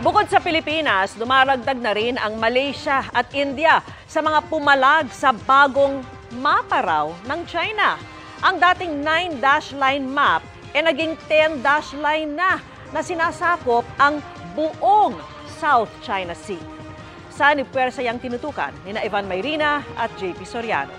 Bukod sa Pilipinas, dumaragdag na rin ang Malaysia at India sa mga pumalag sa bagong mapa raw ng China. Ang dating 9-dash line map ay naging 10-dash line na sinasakop ang buong South China Sea. Saan ipwersa yang tinutukan ni Ivan Mayrina at JP Soriano.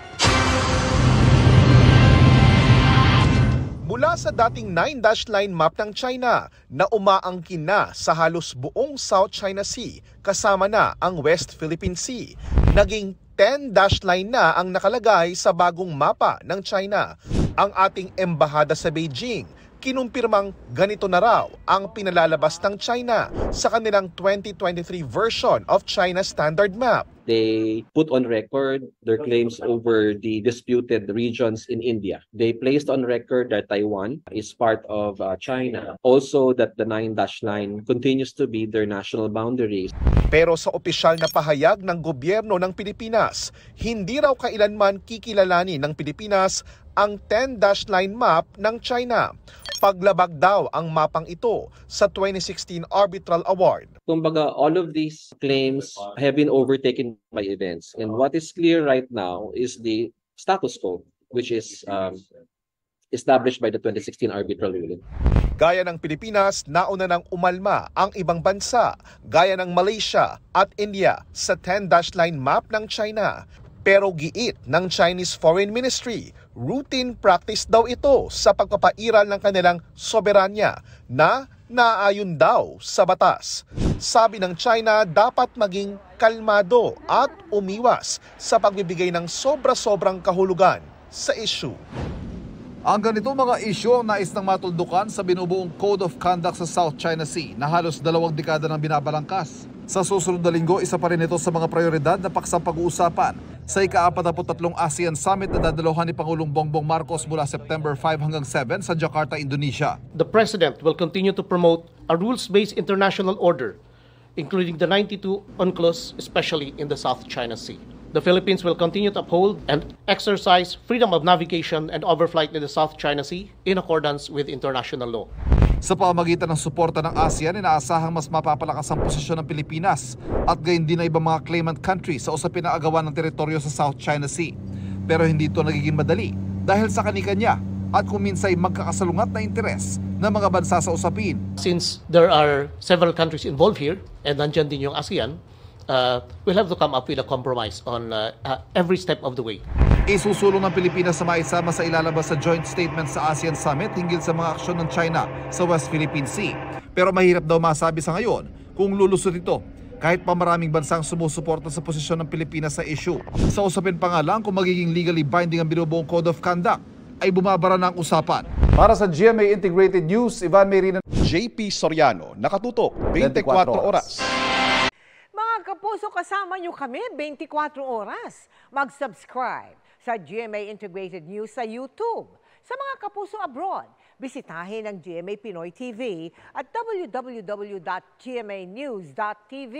Mula sa dating 9-dash line map ng China na umaangkin na sa halos buong South China Sea kasama na ang West Philippine Sea, naging 10-dash line na ang nakalagay sa bagong mapa ng China. Ang ating embahada sa Beijing, kinumpirmang ganito na raw ang pinalalabas ng China sa kanilang 2023 version of China Standard Map. They put on record their claims over the disputed regions in India. They placed on record that Taiwan is part of China. Also that the 9-dash line continues to be their national boundaries. Pero sa opisyal na pahayag ng gobyerno ng Pilipinas, hindi raw kailanman kikilalanin ng Pilipinas ang 10-dash line map ng China. Paglabag daw ang mapang ito sa 2016 Arbitral Award. Kumbaga, all of these claims have been overtaken by events. And what is clear right now is the status quo, which is established by the 2016 Arbitral Ruling. Gaya ng Pilipinas, nauna nang umalma ang ibang bansa, gaya ng Malaysia at India sa 10-dash line map ng China. Pero giit ng Chinese Foreign Ministry, routine practice daw ito sa pagpapairal ng kanilang soberanya na naayon daw sa batas. Sabi ng China, dapat maging kalmado at umiwas sa pagbibigay ng sobra-sobrang kahulugan sa issue. Ang ganito mga isyu ang nais ng matuldukan sa binubuong Code of Conduct sa South China Sea na halos 2 dekada nang binabalangkas. Sa susunod na linggo, isa pa rin ito sa mga prioridad na paksang pag-uusapan sa ika-43 ASEAN Summit na dadalohan ni Pangulong Bongbong Marcos mula September 5 hanggang 7 sa Jakarta, Indonesia. The President will continue to promote a rules-based international order, including the 92 UNCLOS, especially in the South China Sea. The Philippines will continue to uphold and exercise freedom of navigation and overflight in the South China Sea in accordance with international law. Sa pamamagitan ng suporta ng ASEAN, inaasahang mas mapapalakas ang posisyon ng Pilipinas at gayon din ang ibang mga claimant countries sa usapin ng agawan ng teritoryo sa South China Sea. Pero hindi ito nagiging madali dahil sa kanikanya at kung minsay magkakasalungat na interes ng mga bansa sa usapin. Since there are several countries involved here and nandyan din yung ASEAN, we'll have to come up with a compromise on every step of the way. Isusulong ng Pilipinas sa maisama sa ilalabas sa joint statement sa ASEAN Summit hinggil sa mga aksyon ng China sa West Philippine Sea. Pero mahirap daw masabi sa ngayon kung lulusot ito kahit pa maraming bansang sumusuporta sa posisyon ng Pilipinas sa issue. Sa usapin pa nga lang kung magiging legally binding ang binubuong Code of Conduct ay bumabara na ang usapan. Para sa GMA Integrated News, Ivan Mayrina, JP Soriano, nakatutok 24 oras. Mga kapuso, kasama nyo kami 24 oras. Mag-subscribe sa GMA Integrated News sa YouTube. Sa mga kapuso abroad, bisitahin ang GMA Pinoy TV at www.gmanews.tv.